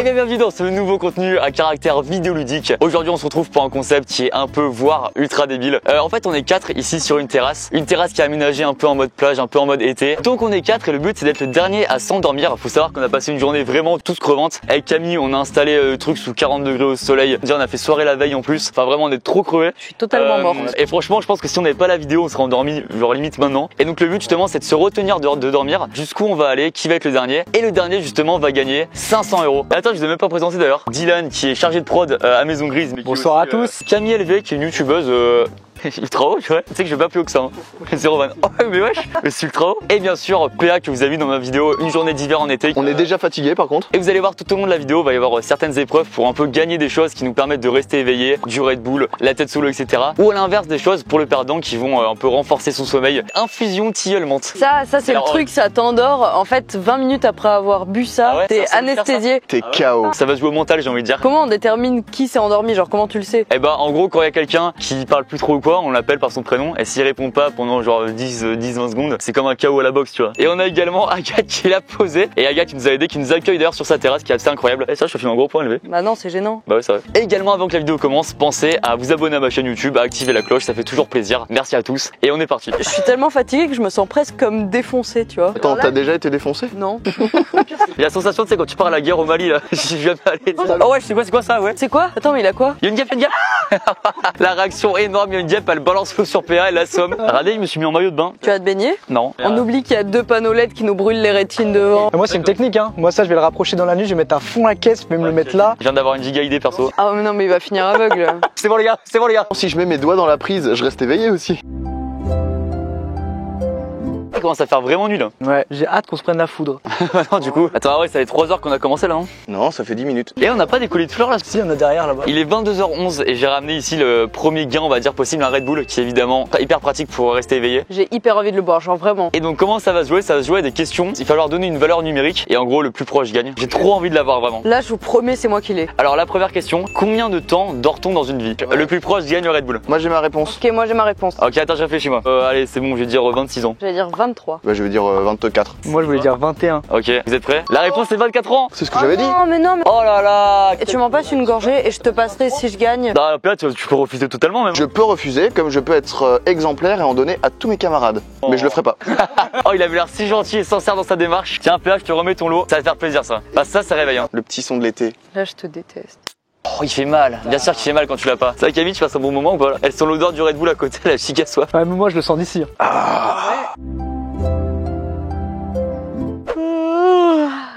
Et bien bienvenue dans ce nouveau contenu à caractère vidéoludique. Aujourd'hui on se retrouve pour un concept qui est un peu voire ultra débile. En fait on est 4 ici sur une terrasse qui est aménagée un peu en mode plage, un peu en mode été. Donc on est 4 et le but c'est d'être le dernier à s'endormir. Faut savoir qu'on a passé une journée vraiment tous crevante. Avec Camille on a installé le truc sous 40 degrés au soleil. Déjà on a fait soirée la veille en plus. Enfin vraiment on est trop crevés. Je suis totalement morte. Et franchement je pense que si on n'avait pas la vidéo on serait endormi genre limite maintenant. Et donc le but justement c'est de se retenir de dormir. Jusqu'où on va aller, qui va être le dernier. Et le dernier justement va gagner 500 €. Attends je ne ai même pas présenté d'ailleurs. Dylan qui est chargé de prod à Maison Grise. Mais bonsoir à tous. Camille LV qui est une youtubeuse ultra haut, tu vois. Tu sais que je vais pas plus haut que ça. Hein. 0 van. Oh mais wesh, mais c'est ultra haut. Et bien sûr PA que vous avez vu dans ma vidéo une journée d'hiver en été. On est déjà fatigué par contre. Et vous allez voir tout au long de la vidéo, il va y avoir certaines épreuves pour un peu gagner des choses qui nous permettent de rester éveillés, du Red Bull, la tête sous l'eau, etc. Ou à l'inverse des choses pour le perdant qui vont un peu renforcer son sommeil. Infusion tilleul menthe. Ça c'est le truc, ça t'endort. En fait 20 minutes après avoir bu ça, t'es anesthésié. T'es KO. Ça va jouer au mental j'ai envie de dire. Comment on détermine qui s'est endormi? Genre comment tu le sais? Eh bah en gros quand il y a quelqu'un qui parle plus trop ou quoi, on l'appelle par son prénom et s'il répond pas pendant genre 10-20 secondes, c'est comme un KO à la boxe tu vois. Et on a également Agathe qui l'a posé et Agathe qui nous a aidé, qui nous accueille d'ailleurs sur sa terrasse qui est assez incroyable. Et ça je te fais un gros point élevé. Bah non c'est gênant. Bah ouais c'est vrai. Et également avant que la vidéo commence, pensez à vous abonner à ma chaîne YouTube, à activer la cloche, ça fait toujours plaisir. Merci à tous et on est parti. Je suis tellement fatiguée que je me sens presque comme défoncée tu vois. Attends, t'as déjà été défoncé? Non. Il y a la sensation tu sais quand tu pars à la guerre au Mali là, j'y viens d'aller. Oh ouais c'est quoi ça ouais. C'est quoi? Attends mais il a quoi? Il y a une guêpe, La réaction énorme, il y a une guêpe, elle balance l'eau sur PA, elle l'assomme. Regardez, je me suis mis en maillot de bain. Tu vas te baigner? Non. On oublie qu'il y a 2 panneaux LED qui nous brûlent les rétines devant. Moi c'est une technique hein. Moi ça je vais le rapprocher dans la nuit, je vais mettre à fond la caisse, je vais me le mettre là. Je viens d'avoir une giga idée perso. Ah mais non mais il va finir aveugle. C'est bon les gars, c'est bon les gars. Si je mets mes doigts dans la prise, je reste éveillé aussi. Il commence à faire vraiment nul. Ouais, j'ai hâte qu'on se prenne la foudre. Non du coup. Attends ouais ça fait 3 heures qu'on a commencé là non? Non, ça fait 10 minutes. Et on n'a pas des colis de fleurs là? Si, on a derrière là-bas. Il est 22h11 et j'ai ramené ici le premier gain on va dire possible, un Red Bull qui est évidemment hyper pratique pour rester éveillé. J'ai hyper envie de le boire, genre vraiment. Et donc comment ça va se jouer? Ça va se jouer à des questions. Il va falloir donner une valeur numérique et en gros le plus proche gagne. J'ai trop envie de l'avoir vraiment. Là je vous promets c'est moi qui l'ai. Alors la première question, combien de temps dort-on dans une vie? Le plus proche gagne le Red Bull. Moi j'ai ma réponse. Ok moi j'ai ma réponse. Ok attends je réfléchis moi. Allez c'est bon je vais dire 26 ans. J'allais dire 23. Bah je vais dire 24. Moi je voulais dire 21. Ok vous êtes prêts? La réponse c'est 24 ans. C'est ce que j'avais dit. Non mais non mais... Oh là là. Et tu m'en passes une gorgée et je te passerai si je gagne. Bah là tu peux refuser totalement même. Je peux refuser comme je peux être exemplaire et en donner à tous mes camarades. Mais je le ferai pas. Oh il avait l'air si gentil et sincère dans sa démarche. Tiens PA je te remets ton lot. Ça va te faire plaisir ça. Bah ça réveille hein. Le petit son de l'été. Là je te déteste. Oh il fait mal. Bien sûr qu'il fait mal quand tu l'as pas. C'est vrai Camille tu passes un bon moment ou pas là? Elle sent l'odeur du Red Bull à côté, la chica soif. Ouais mais moi je le sens d'ici.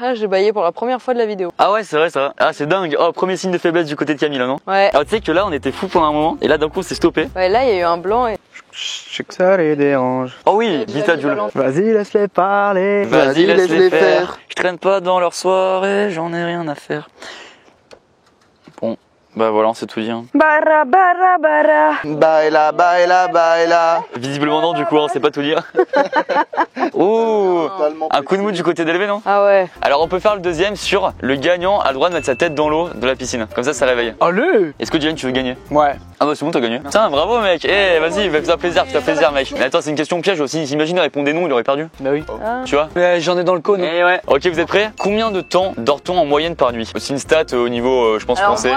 Ah j'ai baillé pour la première fois de la vidéo. Ah ouais c'est vrai ça. Ah c'est dingue. Oh premier signe de faiblesse du côté de Camille là non? Ouais. Alors tu sais que là on était fou pendant un moment et là d'un coup on s'est stoppé. Ouais là il y a eu un blanc et... Je sais que ça les dérange. Oh oui, vite à Jules. Vas-y laisse-les parler. Vas-y laisse-les faire. Je traîne pas dans leur soirée, j'en ai rien à faire. Bon, bah voilà on s'est tout dit hein. Bara bara bara. Baila, baila, baila. Visiblement non du coup on sait pas tout dire. Oh, un coup de mou du côté d'élevé non? Ah ouais. Alors on peut faire le deuxième sur le gagnant a le droit de mettre sa tête dans l'eau de la piscine. Comme ça réveille. Allez. Est-ce que Dylan tu veux gagner? Ouais. Ah bah c'est bon t'as gagné. Tiens bravo mec. Eh vas-y fais-toi plaisir mec. Mais attends c'est une question piège aussi. S'imagine il répondait non il aurait perdu. Bah oui. Tu vois? Mais j'en ai dans le cône. Eh ouais. Ok vous êtes prêts? Combien de temps dort-on en moyenne par nuit? C'est une stat au niveau je pense Alors, français.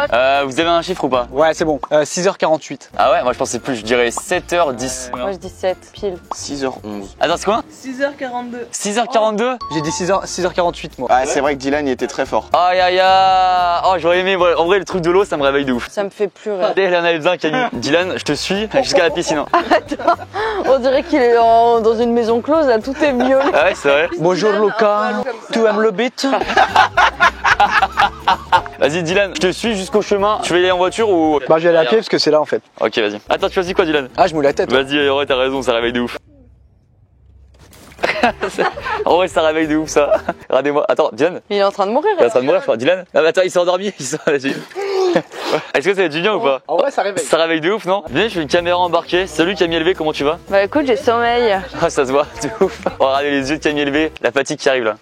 Vous avez un chiffre ou pas? Ouais c'est bon. 6h48. Ah ouais moi je pensais plus, je dirais 7h10. Moi je dis 7 pile. 6h11. Attends c'est quoi? 6h42. 6h42? J'ai dit 6h48 moi. Ah c'est vrai que Dylan il était très fort. Aïe aïe aïe. Oh j'aurais aimé, en vrai le truc de l'eau ça me réveille de ouf. Ça me fait pleurer. Elle en avait besoin Camille. Dylan je te suis jusqu'à la piscine. Attends, on dirait qu'il est dans une maison close là, tout est violet. Ah ouais c'est vrai. Bonjour Luca, tu aimes le beat? Vas-y Dylan, je te suis jusqu'au chemin. Tu veux y aller en voiture ou... Bah je vais aller à pied parce que c'est là en fait. Ok vas-y. Attends tu choisis quoi Dylan? Ah je mouille la tête. Vas-y ouais t'as raison ça réveille de ouf. En vrai ça réveille de ouf ça. Regardez-moi. Attends Dylan. Il est en train de mourir. Il est en train de mourir je crois. Dylan. Ah mais attends il s'est endormi. Est-ce que ça va être Julien ou pas? En vrai ça réveille. Ça réveille de ouf non? Viens je fais une caméra embarquée. Salut Camille LV comment tu vas? Bah écoute j'ai sommeil. Ah ça se voit de ouf. Oh, regardez les yeux de Camille LV. La fatigue qui arrive là.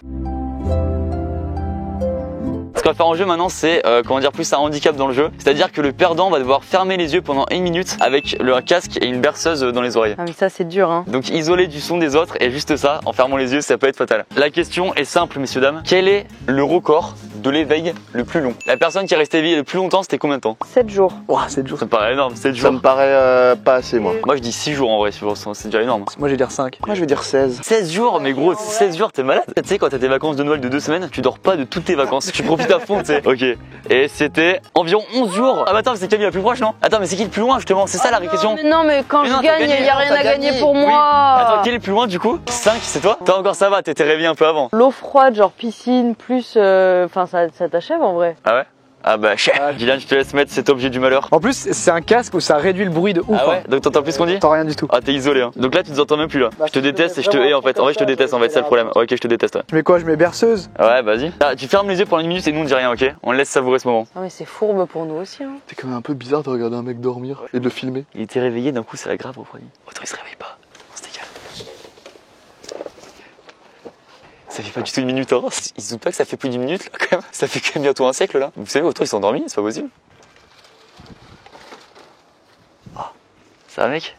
Ce qu'on va faire en jeu maintenant c'est comment dire plus un handicap dans le jeu. C'est-à-dire que le perdant va devoir fermer les yeux pendant 1 minute avec un casque et une berceuse dans les oreilles. Ah mais ça c'est dur hein. Donc isolé du son des autres et juste ça, en fermant les yeux ça peut être fatal. La question est simple messieurs dames. Quel est le record de l'éveil le plus long. La personne qui est restée éveillée le plus longtemps, c'était combien de temps? 7 jours. Ouah, 7 jours. Ça me paraît énorme, 7 Ça jours. me paraît pas assez, moi. Moi je dis 6 jours en vrai, c'est déjà énorme. Moi, je vais dire 5. Moi, je vais dire 16. 16 jours, mais gros, 16 jours, t'es malade. Tu sais, quand t'as tes vacances de Noël de 2 semaines, tu dors pas de toutes tes vacances. Tu profites à fond, tu sais. Ok. Et c'était environ 11 jours. Ah bah attends, mais c'est Camille la plus proche, non? Attends, mais c'est qui le plus loin, justement? C'est ça la question. Mais non, mais quand Mais je non, t'as gagne, gagné, il y a non, rien t'as à gagner gagné. pour Oui. moi. Attends, quel est le plus loin du coup? 5, c'est toi? Toi encore ça va, t'étais réveillé un peu avant. L'eau froide, genre piscine, plus. Enfin, ça t'achève en vrai. Ah ouais? Ah bah chef. Dylan, je te laisse mettre cet objet du malheur. En plus, c'est un casque où ça réduit le bruit de ouf. Ah ouais? Donc t'entends plus ce qu'on dit? T'entends rien du tout. Ah t'es isolé hein. Donc là tu nous entends même plus là. Bah, Je te déteste et je te hais en fait. En vrai je te déteste en fait, c'est le problème. Ok je te déteste. Ouais, Je mets quoi? Je mets berceuse. ouais vas-y. Ah, tu fermes les yeux pendant une minute et nous on dit rien ok? On laisse savourer ce moment. Ah, mais c'est fourbe pour nous aussi. Hein. C'est quand même un peu bizarre de regarder un mec dormir et de le filmer. Il était réveillé d'un coup ça l'a grave refroidi. Autant il se réveille pas. On se décale. Ça fait pas du tout une minute hein. Ils se doutent pas que ça fait plus d'une minute là quand même. Ça fait quand même bientôt un siècle là. Vous savez autant ils sont endormis, c'est pas possible. Ah. Ça va mec?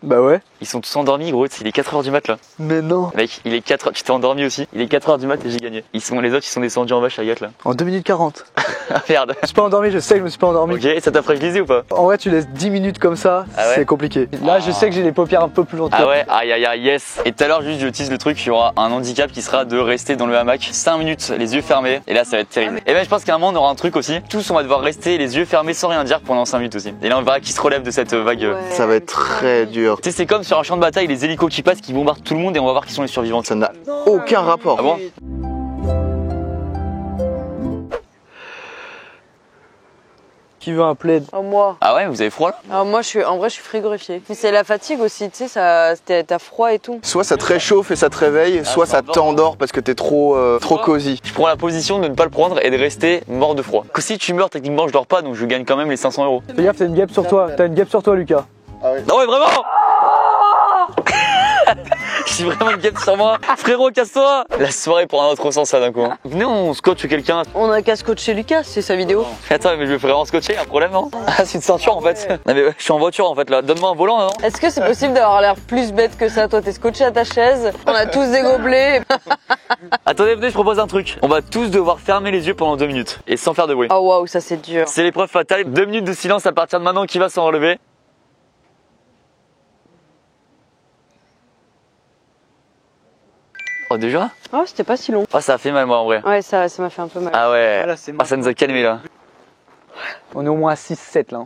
Bah ouais. Ils sont tous endormis gros, il est 4h du mat là. Mais non. Mec, il est 4h, tu t'es endormi aussi. Il est 4h du mat et j'ai gagné. Les autres ils sont descendus en vache à Gat là. En 2 minutes 40. Ah merde. Je me suis pas endormi, je sais que je me suis pas endormi. Ok, et ça t'a fragilisé ou pas? En vrai, tu laisses 10 minutes comme ça, Ah ouais c'est compliqué. Là, je sais que j'ai les paupières un peu plus longtemps. Ah ouais, aïe aïe aïe, yes. Et tout à l'heure, juste je tease le truc, il y aura un handicap qui sera de rester dans le hamac 5 minutes, les yeux fermés. Et là, ça va être terrible. Et ben, je pense qu'à un moment, on aura un truc aussi. Tous, on va devoir rester les yeux fermés sans rien dire pendant 5 minutes aussi. Et là, on verra qui se relève de cette vague. Ça va être très dur. Tu sais, c'est comme sur un champ de bataille, les hélicos qui passent, qui bombardent tout le monde et on va voir qui sont les survivants. Ça n'a aucun rapport. Ah bon? Qui veut un plaid? Oh, moi. Ah ouais, vous avez froid là? Alors moi, en vrai, je suis frigorifiée. Mais c'est la fatigue aussi, tu sais, t'as froid et tout. Soit ça te réchauffe et ça te réveille, soit ça t'endort parce que t'es trop cosy. Je prends la position de ne pas le prendre et de rester mort de froid. Que si tu meurs, techniquement, je dors pas, donc je gagne quand même les 500 euros. Fais gaffe, t'as une guêpe sur toi. T'as une guêpe sur toi, Lucas. Non ouais vraiment. J'ai vraiment une guêpe sur moi. Frérot, casse-toi. La soirée pour un autre sens ça d'un coup. Hein. Venez, on scotche quelqu'un. On a qu'à scotcher Lucas, c'est sa vidéo. Attends, mais je le ferai en scotcher, un problème non? Ah, c'est une ceinture en fait. Non mais ouais, je suis en voiture en fait là. Donne-moi un volant non? Est-ce que c'est possible d'avoir l'air plus bête que ça? Toi, t'es scotché à ta chaise, on a tous des gobelets. Attendez, venez, je propose un truc. On va tous devoir fermer les yeux pendant 2 minutes et sans faire de bruit. Oh waouh, ça c'est dur. C'est l'épreuve fatale. 2 minutes de silence à partir de maintenant. Qui va s'en relever? Oh déjà? Oh, c'était pas si long. Oh ça a fait mal moi en vrai. Ouais, ça m'a fait un peu mal. Ah ouais. Ah, là, c'est Ah ça nous a calmé là. On est au moins à 6-7 là.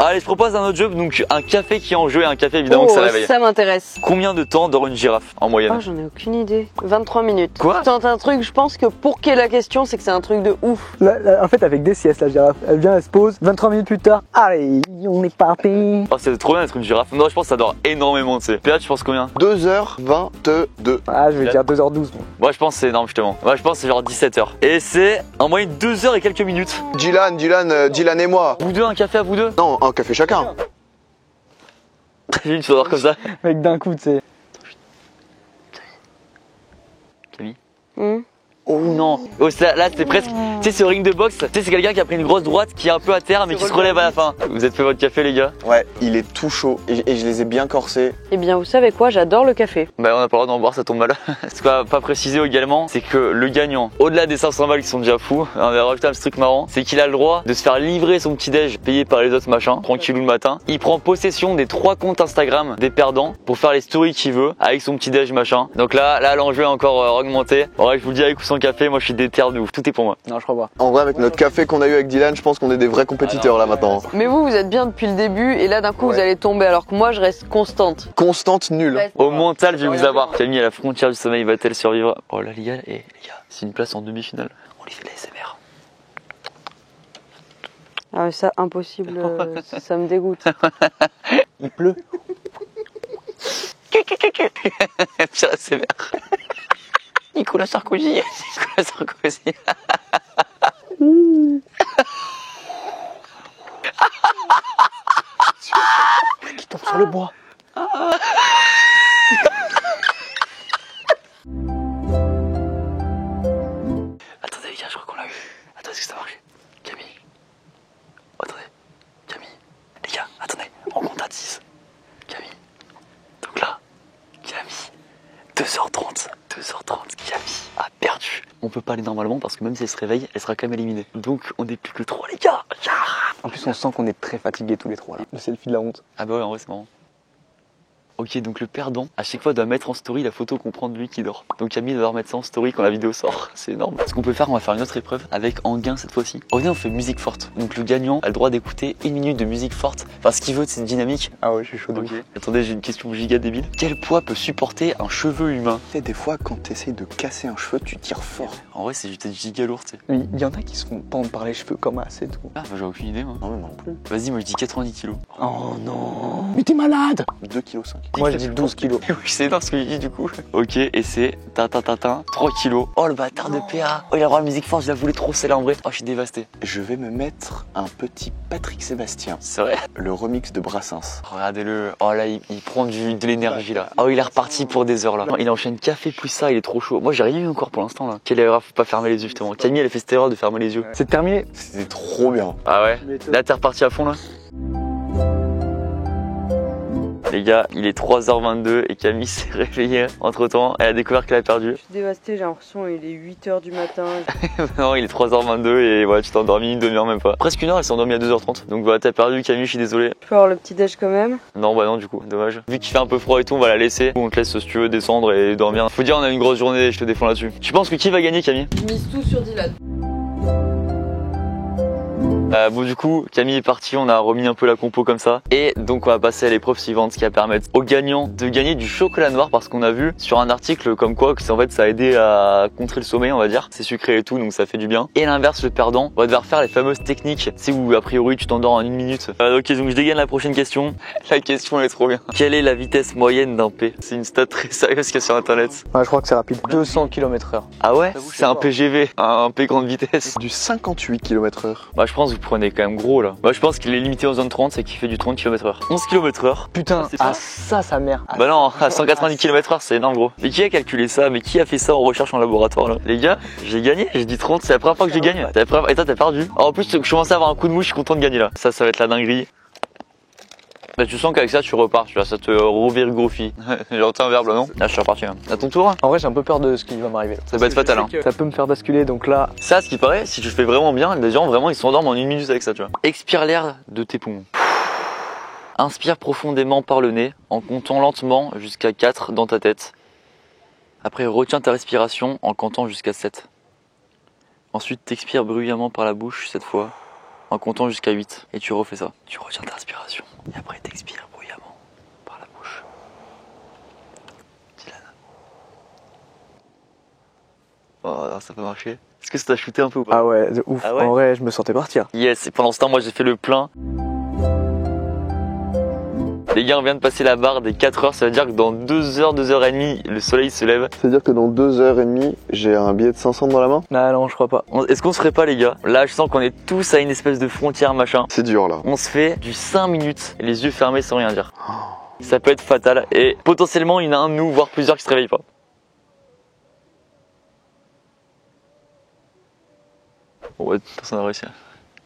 Allez, je propose un autre jeu, donc un café qui est en jeu et un café évidemment que ça réveille. Ça m'intéresse. Combien de temps dort une girafe en moyenne? Oh, j'en ai aucune idée. 23 minutes. Quoi? Tente un truc, je pense que pour qu'il y ait la question, c'est que c'est un truc de ouf. Là, en fait, avec des siestes, la girafe. Elle vient, elle se pose. 23 minutes plus tard, allez, on est parti. Oh c'est trop bien d'être une girafe. Non je pense que ça dort énormément tu sais. Puis là tu penses combien? 2h22. Ah, je vais dire 2h12. Moi. Moi je pense que c'est énorme justement. Moi je pense que c'est genre 17h. Et c'est en moyenne 2 heures et quelques minutes. Dylan et moi. Vous deux, un café à vous deux? Non, un café chacun. Tu vas voir comme ça. Mec, d'un coup, tu sais. Camille? Oh non. Oh, là c'était presque. Tu sais, ce ring de boxe, tu sais, c'est quelqu'un qui a pris une grosse droite qui est un peu à terre mais qui se relève à la fin. Vous êtes fait votre café, les gars? Ouais, il est tout chaud et je les ai bien corsés. Eh bien, vous savez quoi, j'adore le café. Bah, on a pas le droit d'en boire, ça tombe mal. Ce qu'on va pas préciser également, c'est que le gagnant, au-delà des 500 balles qui sont déjà fous, on va rajouter un petit truc marrant, c'est qu'il a le droit de se faire livrer son petit-déj payé par les autres machins, tranquillou le matin. Il prend possession des 3 comptes Instagram des perdants pour faire les stories qu'il veut avec son petit-déj machin. Donc là, l'enjeu est encore augmenté. Ouais, je vous le dis, avec ou sans café, moi je suis déter de ouf. Tout est pour moi. Non, je crois pas. En vrai, avec notre café qu'on a eu avec Dylan, je pense qu'on est des vrais compétiteurs là maintenant. Mais vous êtes bien depuis le début et là d'un coup Ouais. vous allez tomber alors que moi je reste constante. Constante nulle. Au mental, je vais vous avoir. Camille à la frontière du sommeil, va-t-elle survivre? Oh là les gars, c'est une place en demi-finale. On lui fait de l'ASMR. Ah mais ça impossible, ça me dégoûte. Il pleut. Pire ASMR. Nicolas Sarkozy. Nicolas Sarkozy. Qui tombe sur le bois. Attendez les gars, je crois qu'on l'a eu. Attendez, est-ce que ça marche? Camille. Attendez. Camille. Les gars, attendez. On compte à 10. Camille. Donc là, Camille. 2h30. Camille a perdu. peut pas aller normalement parce que même si elle se réveille, elle sera quand même éliminée. Donc on n'est plus que 3 les gars. En plus, on sent qu'on est très fatigués tous les trois là. Le selfie de la honte. Ah bah ouais, en vrai c'est marrant. Ok, donc le perdant, à chaque fois, doit mettre en story la photo qu'on prend de lui qui dort. Donc Camille doit remettre ça en story quand la vidéo sort. C'est énorme. Ce qu'on peut faire, on va faire une autre épreuve avec Anguin cette fois-ci. Regardez, on fait musique forte. Donc le gagnant a le droit d'écouter 1 minute de musique forte. Enfin, ce qu'il veut, c'est une dynamique. Ah ouais, je suis chaud de Ok. ouf. Attendez, j'ai une question giga débile. Quel poids peut supporter un cheveu humain? Tu sais, des fois, quand tu essayes de casser un cheveu, tu tires fort. En vrai, c'est peut-être giga lourd, tu sais. Mais il y en a qui se font pendre par les cheveux comme ça, c'est tout. Ah, bah j'ai aucune idée, moi. Non, mais non plus. Vas-y, moi je dis 90 kilos. Oh non. Mais t'es malade. 2,5 kg. Moi, je dis 12 kilos. Oui, c'est énorme ce que je dis du coup. Ok, et c'est 3 kilos. Oh le bâtard de PA. Oh, il a droit à la musique forte, je la voulais trop celle-là en vrai. Oh, je suis dévasté. Je vais me mettre un petit Patrick Sébastien. C'est vrai. Le remix de Brassens. Regardez-le. Oh là, il prend de l'énergie là. Oh, il est reparti pour des heures là. Il enchaîne café plus ça, il est trop chaud. Moi, j'ai rien eu encore pour l'instant là. Quelle erreur, faut pas fermer les yeux justement. Camille, elle a fait cette erreur de fermer les yeux. C'est terminé. C'était trop bien. Ah ouais. Là, t'es reparti à fond là. Les gars, il est 3h22 et Camille s'est réveillée entre temps. Elle a découvert qu'elle a perdu. Je suis dévastée, j'ai l'impression il est 8h du matin. Non, il est 3h22 et voilà, tu t'es endormi une demi-heure même pas. Presque une heure, elle s'est endormie à 2h30. Donc voilà, t'as perdu Camille, je suis désolé. Je peux avoir le petit déj quand même. Non, bah non, du coup, dommage. Vu qu'il fait un peu froid et tout, on va la laisser. On te laisse si tu veux descendre et dormir. Faut dire, on a une grosse journée, je te défends là-dessus. Tu penses que qui va gagner, Camille? Je mise tout sur Dylan. Bon du coup Camille est partie, on a remis un peu la compo comme ça et donc on va passer à l'épreuve suivante qui va permettre aux gagnants de gagner du chocolat noir parce qu'on a vu sur un article comme quoi que en fait ça a aidé à contrer le sommeil on va dire, c'est sucré et tout donc ça fait du bien. Et à l'inverse le perdant va devoir faire les fameuses techniques, c'est où a priori tu t'endors en 1 minute. Ok donc je dégaine la prochaine question. La question elle est trop bien. Quelle est la vitesse moyenne d'un P? C'est une stat très sérieuse qu'il y a sur internet. Ouais, je crois que c'est rapide. 200 km/h. Ah ouais? C'est un PGV, un P grande vitesse. Du 58 km/h. Bah je pense que vous prenez quand même gros là. Bah je pense qu'il est limité en zone 30, c'est qu'il fait du 30 km/h. 11 km/h. Putain, c'est ah ça. ça, sa mère. Bah non, à 190 km/h c'est énorme gros. Mais qui a calculé ça? Mais qui a fait ça en recherche en laboratoire là? Les gars, j'ai gagné, j'ai dit 30, c'est la première fois que je gagne. Et toi t'as perdu. En plus je commençais à avoir un coup de mouche, je suis content de gagner là. Ça va être la dinguerie. Bah tu sens qu'avec ça tu repars, tu vois, ça te revirgoufie. J'ai retenu un verbe là non? Là je suis reparti là. À ton tour? En vrai, j'ai un peu peur de ce qui va m'arriver. Ça va être fatal hein. Ça peut me faire basculer, donc là. Ça, ce qui paraît, si tu le fais vraiment bien, les gens vraiment ils s'endorment en 1 minute avec ça, tu vois. Expire l'air de tes poumons. Inspire profondément par le nez en comptant lentement jusqu'à 4 dans ta tête. Après, retiens ta respiration en comptant jusqu'à 7. Ensuite, t'expires bruyamment par la bouche cette fois en comptant jusqu'à 8. Et tu refais ça. Tu retiens ta respiration. Et après, t'expires bruyamment par la bouche. Dylan. Oh, ça peut marcher. Est-ce que ça t'a shooté un peu ou pas? Ah ouais, de ouf. Ah ouais En vrai, je me sentais partir. Yes, et pendant ce temps, moi j'ai fait le plein. Les gars, on vient de passer la barre des 4 heures, ça veut dire que dans 2 heures, 2h30, le soleil se lève. C'est-à-dire que dans 2h30, j'ai un billet de 500 dans la main? Non, non, je crois pas. Est-ce qu'on se ferait pas, les gars? Là, je sens qu'on est tous à une espèce de frontière, machin. C'est dur là. On se fait du 5 minutes, les yeux fermés sans rien dire. Ça peut être fatal et potentiellement, il y en a un de nous, voire plusieurs qui se réveillent pas. Ouais, personne n'a réussi.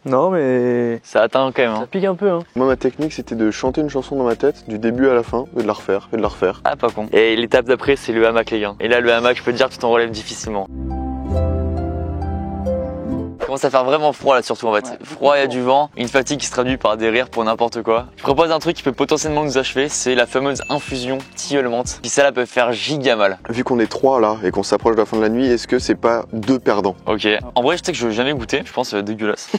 Non, mais. Ça atteint quand même. Ça Hein. pique un peu, hein. Moi, ma technique, c'était de chanter une chanson dans ma tête, du début à la fin, et de la refaire, et de la refaire. Ah, pas con. Et l'étape d'après, c'est le hamac, les gars. Et là, le hamac, je peux te dire que tu t'en relèves difficilement. Il commence à faire vraiment froid là surtout en fait. Ouais, Froid, il y a du vent, une fatigue qui se traduit par des rires pour n'importe quoi. Je propose un truc qui peut potentiellement nous achever, c'est la fameuse infusion tilleul menthe. Puis ça là peut faire giga mal. Vu qu'on est 3 là, et qu'on s'approche de la fin de la nuit, est-ce que c'est pas 2 perdants? Ok. En vrai, je sais que je vais jamais goûter, je pense que ça va être dégueulasse.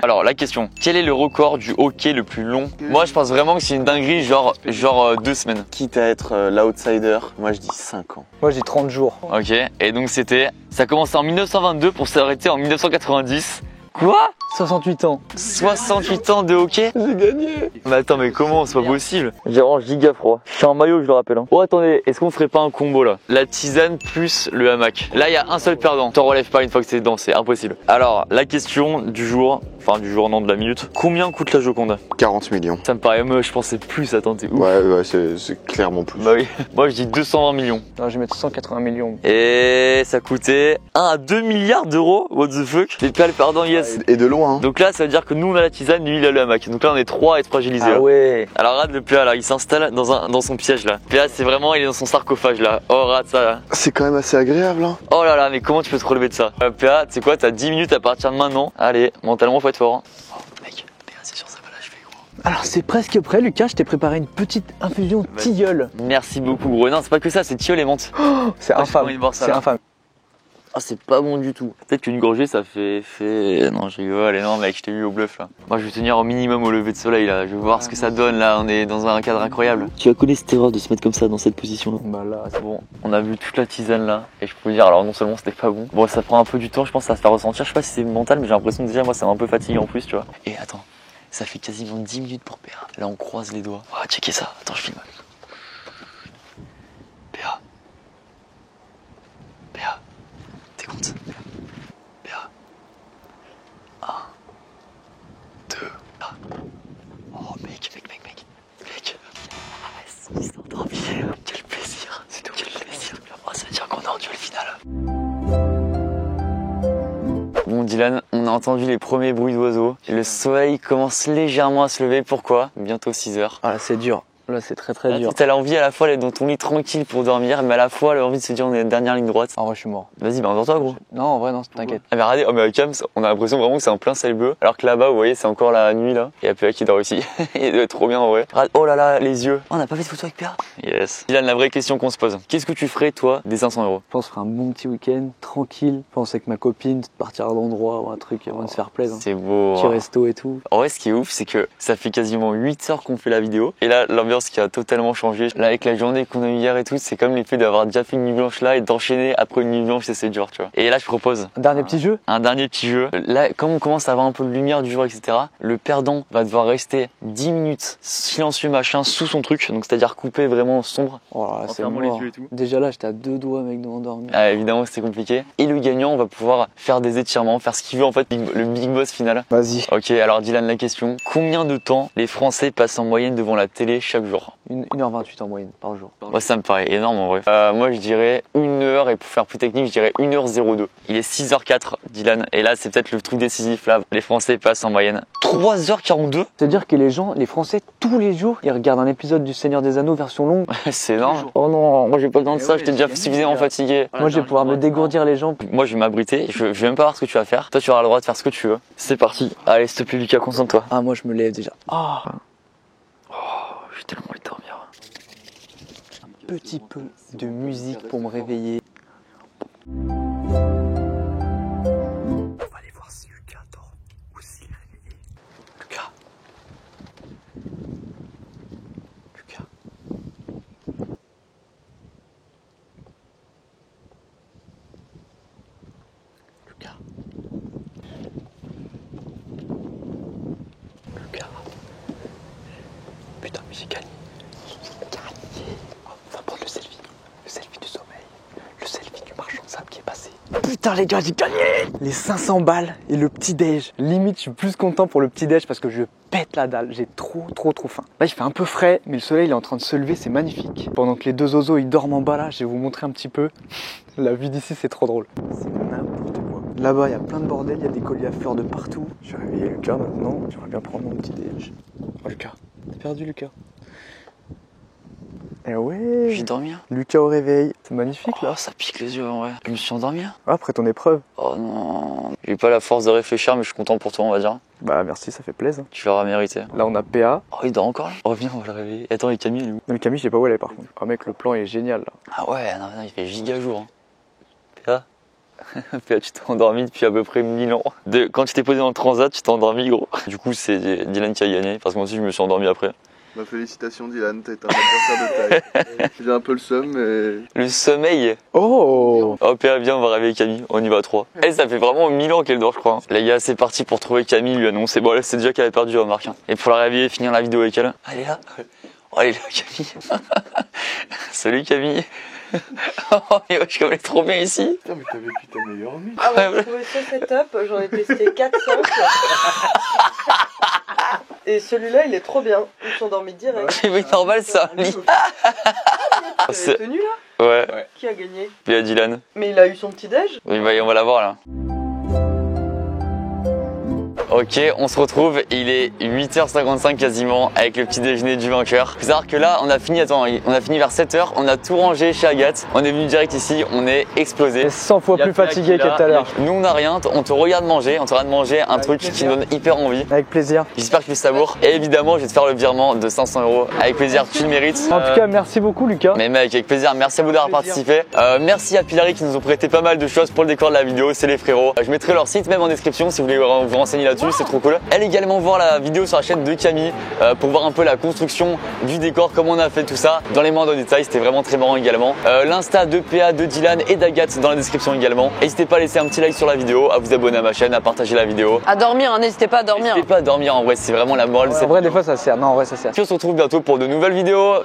Alors la question, quel est le record du hockey le plus long? Moi je pense vraiment que c'est une dinguerie genre 2 semaines. Quitte à être l'outsider, moi je dis 5 ans. Moi, j'ai 30 jours. Ok, et donc ça commençait en 1922 pour s'arrêter en 1990. Quoi? 68 ans. 68 ans de hockey? J'ai gagné! Mais attends, mais comment? C'est pas possible. J'ai vraiment giga froid. Je suis en maillot, je le rappelle. Hein. Oh, attendez, est-ce qu'on ferait pas un combo là? La tisane plus le hamac. Là, il y a un seul perdant. T'en relèves pas une fois que c'est dedans, c'est impossible. Alors, la question du jour, Enfin du jour, non, de la minute. Combien coûte la Joconde? 40 millions. Ça me paraît moche, je pensais plus, attends, t'es ouf. Ouais, c'est clairement plus. Bah oui, moi je dis 220 millions. Non, je vais mettre 180 millions. Et ça coûtait 1 à 2 milliards d'euros. What the fuck? Les perles perdant, yes. Et de loin. Hein. Donc là, ça veut dire que nous on a la tisane, lui il a le hamac. Donc là on est 3 à être fragilisés. Ah là. ouais. Alors regarde le PA là, il s'installe dans son piège là. PA c'est vraiment, il est dans son sarcophage là. Oh regarde ça là. C'est quand même assez agréable. Hein. Oh là là, mais comment tu peux te relever de ça? PA, tu sais quoi, t'as 10 minutes à partir de maintenant. Allez, mentalement faut être fort. Hein. Oh mec, PA c'est sûr ça va l'achever gros. Alors c'est presque prêt Lucas, je t'ai préparé une petite infusion tilleul. Merci beaucoup gros. Non c'est pas que ça, c'est tilleul et menthe. C'est Ah, j'ai infâme, envie de voir ça, c'est là. infâme. Ah c'est pas bon du tout. Peut-être qu'une gorgée ça fait... Non je rigole, et non mec je t'ai vu au bluff là. Moi je vais tenir au minimum au lever de soleil là. Je vais voir ce que ça donne là, on est dans un cadre incroyable. Tu as connu cette erreur de se mettre comme ça dans cette position là? Bah là, C'est bon, on a vu toute la tisane là. Et je peux vous dire, alors non seulement c'était pas bon. Bon ça prend un peu du temps, je pense que ça va se faire ressentir. Je sais pas si c'est mental mais j'ai l'impression que déjà moi ça m'a un peu fatigué en plus tu vois. Et attends, ça fait quasiment 10 minutes pour PA. Là on croise les doigts. Oh checker ça, attends je filme. PA. PA. T'es compte? PA. 1, 2, oh mec. Il s'est endormi. Quel plaisir. C'est tout. Quel plaisir. Oh, ça veut dire qu'on a rendu le final. Bon Dylan, on a entendu les premiers bruits d'oiseaux. Le soleil commence légèrement à se lever. Pourquoi? Bientôt 6 heures. Ah là c'est dur. Là c'est très Là, dur. t'as l'envie à la fois d'être dans ton lit tranquille pour dormir, mais à la fois l'envie de se dire on est la dernière ligne droite. En vrai je suis mort. Vas-y, bah endors-toi gros. Non en vrai non, t'inquiète. Ah mais regardez, oh mais avec Cams, on a l'impression vraiment que c'est en plein ciel bleu, alors que là-bas, vous voyez, c'est encore la nuit là. Et il y a PA qui dort aussi. Il doit être trop bien en vrai. Regarde, oh là là, les yeux. Oh, on n'a pas fait de photo avec PA. Yes. Dylan, la vraie question qu'on se pose, qu'est-ce que tu ferais toi des 500 euros? Je pense faire un bon petit week-end, tranquille. Je pense avec ma copine, partir à l'endroit ou un truc avant de se faire plaisir. C'est beau. Petit resto et tout. En vrai, ce qui est ouf, c'est que ça fait quasiment 8 heures qu'on fait la vidéo. Et là, l'ambiance qui a totalement changé. Là, avec la journée qu'on a eu hier et tout, c'est comme l'effet d'avoir déjà fait une nuit blanche là et d'enchaîner après une nuit blanche, c'est dur, tu vois. Et là, je propose Un dernier petit jeu. un dernier petit jeu. Là, comme on commence à avoir un peu de lumière du jour, etc., le perdant va devoir rester 10 minutes silencieux, machin, sous son truc. Donc, c'est-à-dire couper vraiment sombre. Oh là là, c'est fermant les mort. yeux et tout. Déjà là j'étais à 2 doigts mec de m'endormir. Ah, évidemment, c'était compliqué. Et le gagnant va pouvoir faire des étirements, faire ce qu'il veut, en fait, le big boss final. Vas-y. Ok, alors Dylan, la question. Combien de temps les Français passent en moyenne devant la télé chaque jour? 1h28 en moyenne par jour. Moi, ça me paraît énorme en vrai. Moi, je dirais 1 heure, et pour faire plus technique, je dirais 1h02. Il est 6h04, Dylan. Et là, c'est peut-être le truc décisif. Là, les Français passent en moyenne 3h42. C'est-à-dire que les Français, tous les jours, ils regardent un épisode du Seigneur des Anneaux version longue. C'est énorme. Oh non, moi, j'ai pas besoin de ça. J'étais déjà suffisamment fatigué. Moi, je vais pouvoir me dégourdir les jambes. Moi, je vais m'abriter. Je vais même pas voir ce que tu vas faire. Toi, tu auras le droit de faire ce que tu veux. C'est parti. Allez, s'il te plaît, Lucas, concentre-toi. Ah, moi, je me lève déjà. Ah, J'ai tellement envie de dormir. un petit peu de musique pour me réveiller. On va aller voir si Lucas dort ou s'il est réveillé. Lucas. Lucas. Lucas. Lucas. Putain, mais j'ai gagné. On va prendre le selfie. Le selfie du sommeil. Le selfie du marchand de sable qui est passé. Putain les gars, j'ai gagné les 500 balles et le petit déj. Limite, je suis plus content pour le petit déj parce que je pète la dalle. J'ai trop faim. Là, il fait un peu frais, mais le soleil il est en train de se lever, c'est magnifique. Pendant que les deux oiseaux ils dorment en bas là, je vais vous montrer un petit peu. La vue d'ici, c'est trop drôle. C'est n'importe quoi. Là-bas, il y a plein de bordel, il y a des colliers à fleurs de partout. Je vais réveiller Lucas maintenant. J'aimerais bien prendre mon petit déj. Oh Lucas, t'es perdu Lucas. Eh ouais. J'ai dormi. Hein. Lucas au réveil. C'est magnifique là. Oh, ça pique les yeux en vrai. Je me suis endormi. Hein. Après ton épreuve. Oh non. J'ai pas la force de réfléchir, mais je suis content pour toi, on va dire. Bah merci, ça fait plaisir. Tu l'auras mérité. Là on a PA. Oh, il dort encore là. Oh, viens, on va le réveiller. Attends, et Camille, elle est où? Mais le Camille, je sais pas où elle est par contre. Oh mec, le plan est génial là. Ah ouais, non, il fait giga jour. Hein. PA PA, tu t'es endormi depuis à peu près 1000 ans. Quand tu t'es posé dans le transat, tu t'es endormi, gros. Du coup, c'est Dylan qui a gagné, parce que moi aussi, je me suis endormi après. Bah, félicitations Dylan, t'es un adversaire de taille. J'ai un peu le seum, mais... Le sommeil. Oh. Oh PA, viens, on va réveiller Camille. On y va à 3. Eh, ça fait vraiment 1000 ans qu'elle dort, je crois. Hein. Les gars, c'est parti pour trouver Camille, lui annoncer. Bon, là, c'est déjà qu'elle avait perdu, remarque. Hein. Et pour la réveiller, finir la vidéo avec elle. Elle est là. Oh, elle est là, Camille. Salut Camille. Oh, mais wesh, comme elle est trop bien ici. Putain, mais t'avais plus ta meilleure nuit. Ah ouais, j'ai trouvé ce setup, j'en ai testé 4-5. Et celui-là, il est trop bien. Ils sont dormis direct. Mais normal, ça. C'est tenu là? Ouais. Qui a gagné? Puis il y a Dylan. Mais il a eu son petit déj? Oui, bah, on va la voir là. Ok, on se retrouve, il est 8h55 quasiment avec le petit déjeuner du vainqueur. Faut savoir que là, on a fini vers 7h, on a tout rangé chez Agathe. On est venu direct ici, on est explosé. 100 fois plus fatigué que tout à l'heure. Nous on n'a rien, on te regarde manger, un truc qui nous donne hyper envie. Avec plaisir. J'espère que tu savoures. Et évidemment, je vais te faire le virement de 500 € avec plaisir, tu le mérites. En tout cas, merci beaucoup Lucas. Mais mec, avec plaisir, merci à vous d'avoir participé. Merci à Pilari qui nous ont prêté pas mal de choses pour le décor de la vidéo, c'est les frérots. Je mettrai leur site même en description si vous voulez vous renseigner là-dessus, c'est trop cool. Allez également voir la vidéo sur la chaîne de Camille pour voir un peu la construction du décor, comment on a fait tout ça dans les moindres détails, c'était vraiment très marrant également. L'insta de PA, de Dylan et d'Agathe dans la description également. N'hésitez pas à laisser un petit like sur la vidéo, à vous abonner à ma chaîne, à partager la vidéo. À dormir, hein, n'hésitez pas à dormir. N'hésitez pas à dormir en vrai, c'est vraiment la morale de cette En vrai, des vidéo. fois ça sert. Non, en vrai ça sert. Puis on se retrouve bientôt pour de nouvelles vidéos.